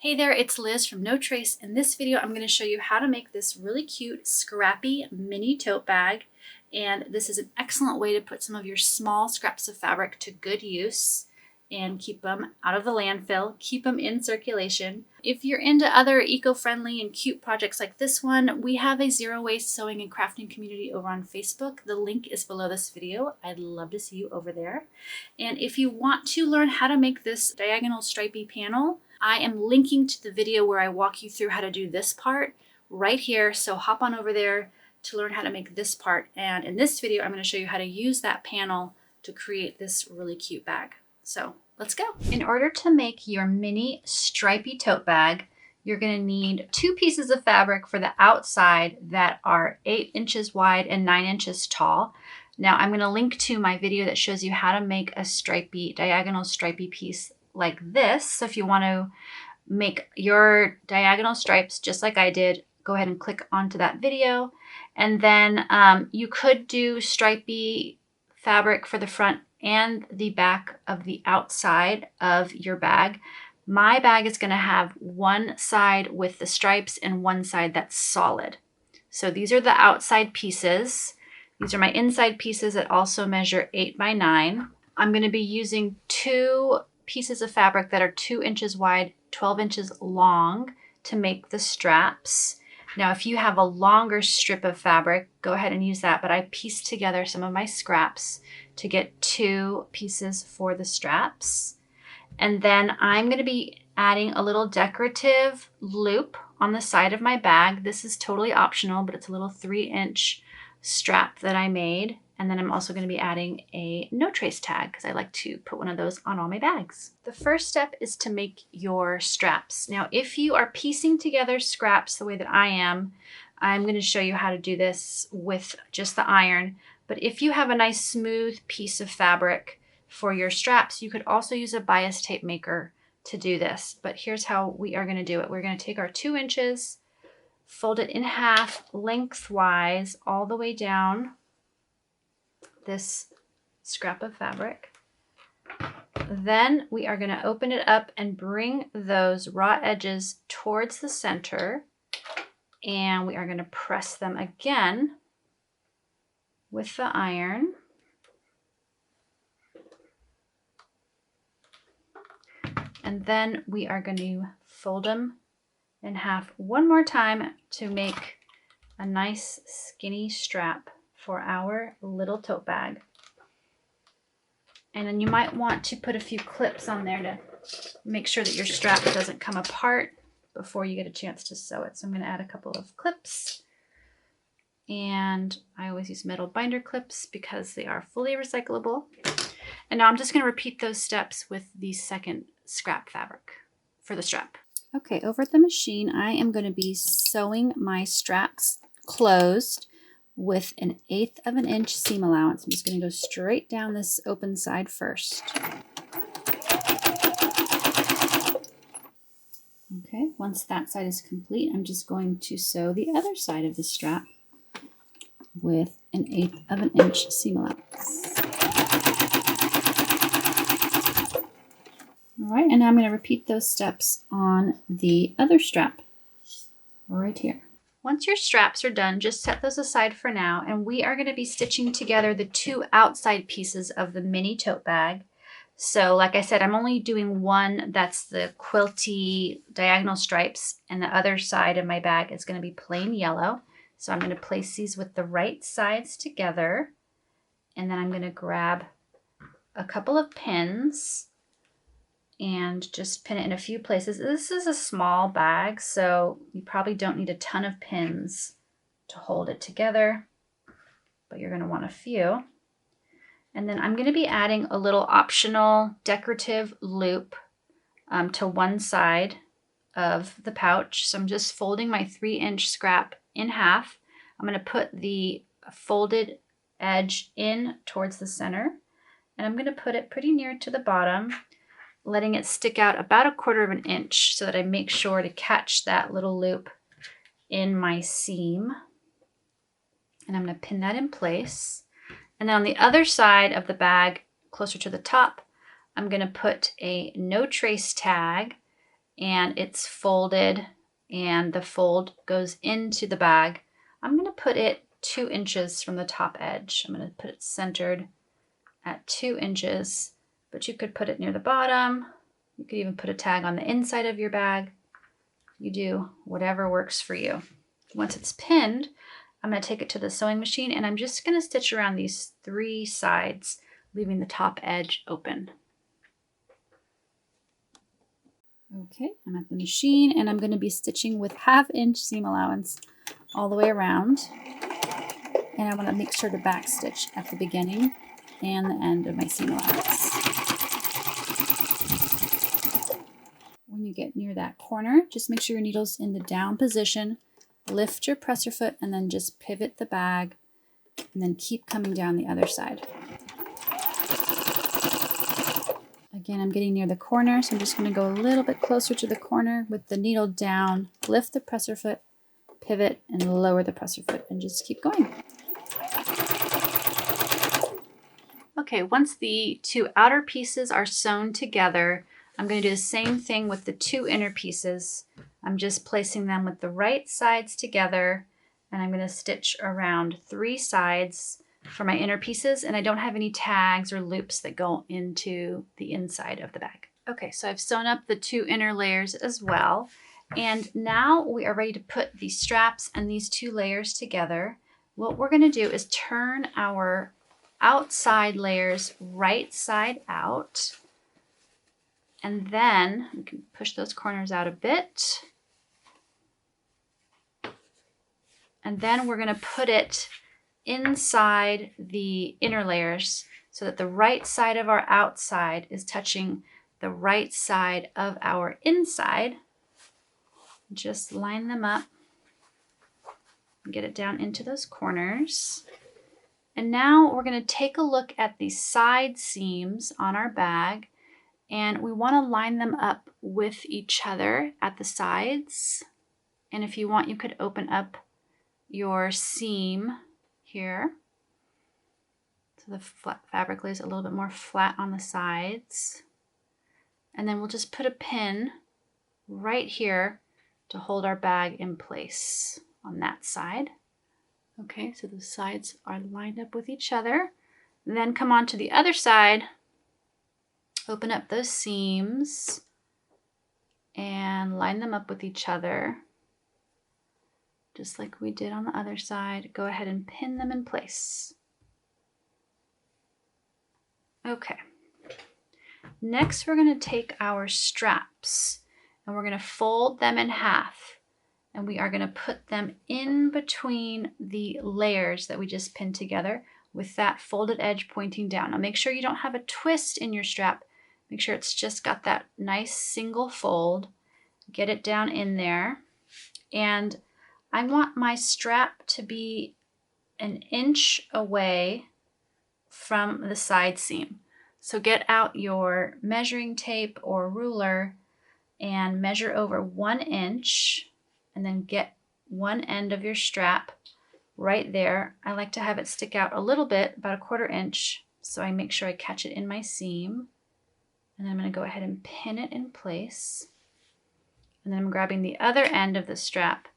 Hey there, it's Liz from No Trace. In this video, I'm going to show you how to make this really cute, scrappy mini tote bag. And this is an excellent way to put some of your small scraps of fabric to good use and keep them out of the landfill, keep them in circulation. If you're into other eco-friendly and cute projects like this one, we have a zero waste sewing and crafting community over on Facebook. The link is below this video. I'd love to see you over there. And if you want to learn how to make this diagonal stripey panel, I am linking to the video where I walk you through how to do this part right here. So hop on over there to learn how to make this part. And in this video, I'm going to show you how to use that panel to create this really cute bag. So let's go. In order to make your mini stripey tote bag, you're going to need 2 pieces of fabric for the outside that are 8 inches wide and 9 inches tall. Now I'm going to link to my video that shows you how to make a stripey, diagonal stripey piece like this. So if you want to make your diagonal stripes just like I did, go ahead and click onto that video. And then you could do stripey fabric for the front and the back of the outside of your bag. My bag is going to have one side with the stripes and one side that's solid. So these are the outside pieces. These are my inside pieces that also measure 8 by 9. I'm going to be using 2 pieces of fabric that are 2 inches wide, 12 inches long to make the straps. Now, if you have a longer strip of fabric, go ahead and use that, but I pieced together some of my scraps to get 2 pieces for the straps. And then I'm going to be adding a little decorative loop on the side of my bag. This is totally optional, but it's a little 3-inch strap that I made. And then I'm also going to be adding a no trace tag because I like to put one of those on all my bags. The first step is to make your straps. Now, if you are piecing together scraps the way that I am, I'm going to show you how to do this with just the iron. But if you have a nice smooth piece of fabric for your straps, you could also use a bias tape maker to do this. But here's how we are going to do it. We're going to take our 2 inches, fold it in half lengthwise all the way down this scrap of fabric. Then we are going to open it up and bring those raw edges towards the center, and we are going to press them again with the iron. And then we are going to fold them in half one more time to make a nice skinny strap for our little tote bag. And then you might want to put a few clips on there to make sure that your strap doesn't come apart before you get a chance to sew it. So I'm going to add a couple of clips. And I always use metal binder clips because they are fully recyclable. And now I'm just going to repeat those steps with the second scrap fabric for the strap. Okay, over at the machine, I am going to be sewing my straps closed with 1/8 of an inch seam allowance. I'm just going to go straight down this open side first. Okay, once that side is complete, I'm just going to sew the other side of the strap with 1/8 of an inch seam allowance. All right, and now I'm going to repeat those steps on the other strap right here. Once your straps are done, just set those aside for now, and we are going to be stitching together the 2 outside pieces of the mini tote bag. So like I said, I'm only doing one that's the quilty diagonal stripes, and the other side of my bag is going to be plain yellow. So I'm going to place these with the right sides together, and then I'm going to grab a couple of pins and just pin it in a few places. This is a small bag, so you probably don't need a ton of pins to hold it together, but you're going to want a few. And then I'm going to be adding a little optional decorative loop to one side of the pouch. So I'm just folding my 3-inch scrap in half. I'm going to put the folded edge in towards the center, and I'm going to put it pretty near to the bottom, letting it stick out about 1/4 of an inch so that I make sure to catch that little loop in my seam. And I'm going to pin that in place. And then on the other side of the bag, closer to the top, I'm going to put a no trace tag and it's folded and the fold goes into the bag, I'm going to put it 2 inches from the top edge. I'm going to put it centered at 2 inches, but you could put it near the bottom. You could even put a tag on the inside of your bag. You do whatever works for you. Once it's pinned, I'm going to take it to the sewing machine and I'm just going to stitch around these 3 sides, leaving the top edge open. Okay, I'm at the machine and I'm going to be stitching with 1/2 inch seam allowance all the way around. And I want to make sure to back stitch at the beginning and the end of my seam allowance. When you get near that corner, just make sure your needle's in the down position. Lift your presser foot and then just pivot the bag and then keep coming down the other side. Again, I'm getting near the corner, so I'm just going to go a little bit closer to the corner with the needle down, lift the presser foot, pivot, and lower the presser foot, and just keep going. Okay, once the 2 outer pieces are sewn together, I'm going to do the same thing with the 2 inner pieces. I'm just placing them with the right sides together, and I'm going to stitch around 3 sides for my inner pieces, and I don't have any tags or loops that go into the inside of the bag. Okay, so I've sewn up the 2 inner layers as well, and now we are ready to put these straps and these 2 layers together. What we're going to do is turn our outside layers right side out, and then we can push those corners out a bit, and then we're going to put it inside the inner layers so that the right side of our outside is touching the right side of our inside. Just line them up, get it down into those corners. And now we're going to take a look at the side seams on our bag, and we want to line them up with each other at the sides. And if you want, you could open up your seam here so the fabric lays a little bit more flat on the sides. And then we'll just put a pin right here to hold our bag in place on that side. Okay, so the sides are lined up with each other. Then come on to the other side, open up those seams and line them up with each other. Just like we did on the other side, go ahead and pin them in place. Okay. Next, we're going to take our straps and we're going to fold them in half. And we are going to put them in between the layers that we just pinned together with that folded edge pointing down. Now make sure you don't have a twist in your strap. Make sure it's just got that nice single fold. Get it down in there. And I want my strap to be 1 inch away from the side seam. So get out your measuring tape or ruler and measure over 1 inch. And then get one end of your strap right there. I like to have it stick out a little bit, about 1/4 inch, so I make sure I catch it in my seam. And then I'm going to go ahead and pin it in place. And then I'm grabbing the other end of the strap,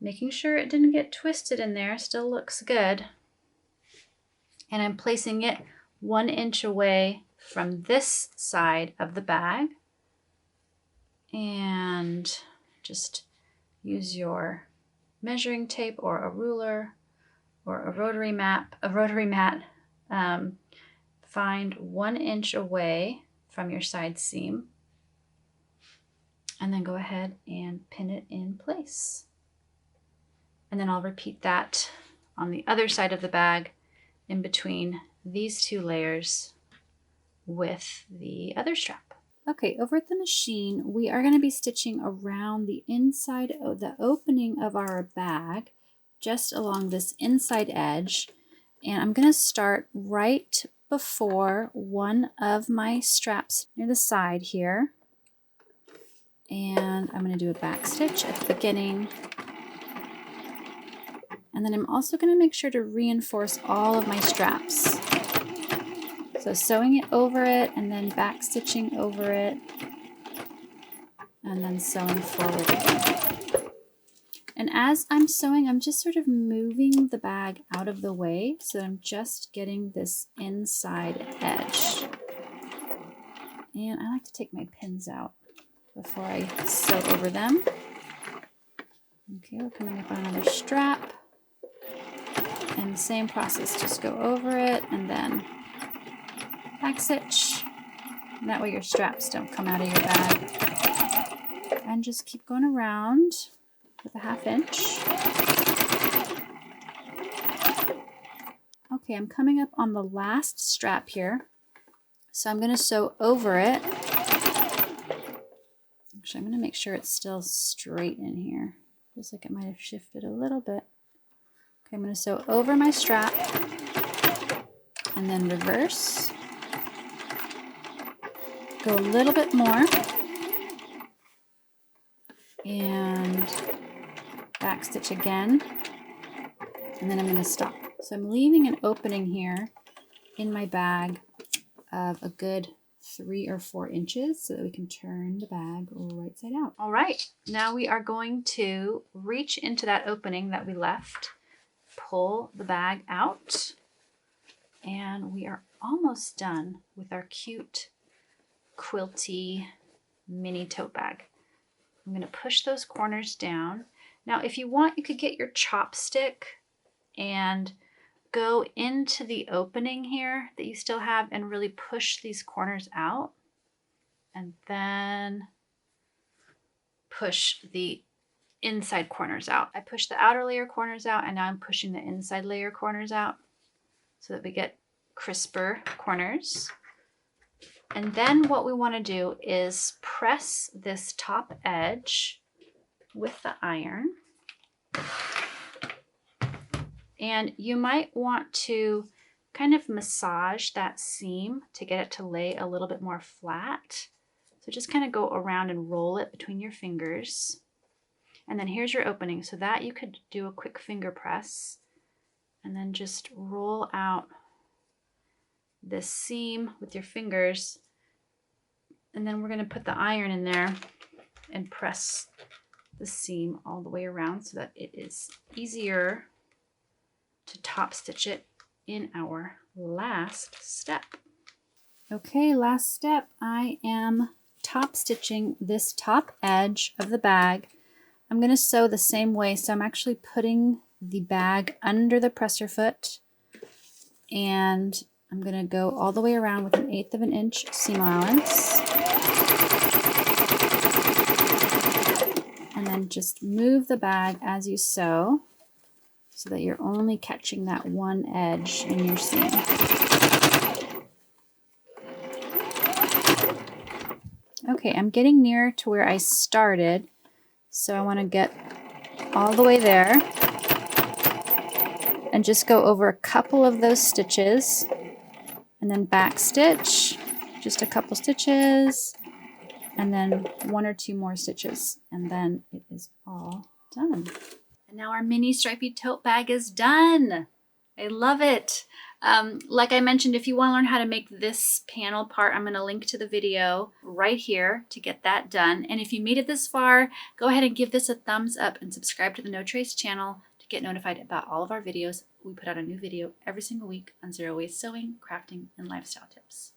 making sure it didn't get twisted in there, still looks good. And I'm placing it 1 inch away from this side of the bag. And just use your measuring tape or a ruler or a rotary mat. Find 1 inch away from your side seam, and then go ahead and pin it in place. And then I'll repeat that on the other side of the bag in between these 2 layers with the other strap. Okay, over at the machine, we are going to be stitching around the inside of the opening of our bag, just along this inside edge. And I'm going to start right before one of my straps near the side here. And I'm going to do a back stitch at the beginning. And then I'm also going to make sure to reinforce all of my straps. So sewing it over it and then back stitching over it. and then sewing forward again. And as I'm sewing, I'm just sort of moving the bag out of the way, so I'm just getting this inside edge. And I like to take my pins out before I sew over them. Okay, we're coming up on another strap. And same process, just go over it and then back stitch. And that way your straps don't come out of your bag. And just keep going around with a 1/2 inch. Okay, I'm coming up on the last strap here. So I'm going to sew over it. Actually, I'm going to make sure it's still straight in here. Feels like it might have shifted a little bit. Okay, I'm going to sew over my strap and then reverse. Go a little bit more. And back stitch again. And then I'm going to stop. So I'm leaving an opening here in my bag of a good 3 or 4 inches so that we can turn the bag right side out. All right, now we are going to reach into that opening that we left, pull the bag out, and we are almost done with our cute quilty mini tote bag. I'm going to push those corners down. Now, if you want, you could get your chopstick and go into the opening here that you still have and really push these corners out, and then push the inside corners out. I pushed the outer layer corners out, and now I'm pushing the inside layer corners out so that we get crisper corners. And then what we want to do is press this top edge with the iron. And you might want to kind of massage that seam to get it to lay a little bit more flat. So just kind of go around and roll it between your fingers. And then here's your opening. So that you could do a quick finger press and then just roll out this seam with your fingers. And then we're going to put the iron in there and press the seam all the way around so that it is easier to top stitch it in our last step. Okay, last step. I am top stitching this top edge of the bag. I'm going to sew the same way, so I'm actually putting the bag under the presser foot, and I'm going to go all the way around with 1/8 of an inch seam allowance. And then just move the bag as you sew so that you're only catching that one edge in your seam. Okay, I'm getting near to where I started, so I want to get all the way there and just go over a couple of those stitches and then back stitch, just a couple stitches, and then 1 or 2 more stitches, and then it is all done. And now our mini stripey tote bag is done. I love it. Like I mentioned, if you want to learn how to make this panel part, I'm going to link to the video right here to get that done. And if you made it this far, go ahead and give this a thumbs up and subscribe to the No Trace channel to get notified about all of our videos. We put out a new video every single week on zero waste sewing, crafting, and lifestyle tips.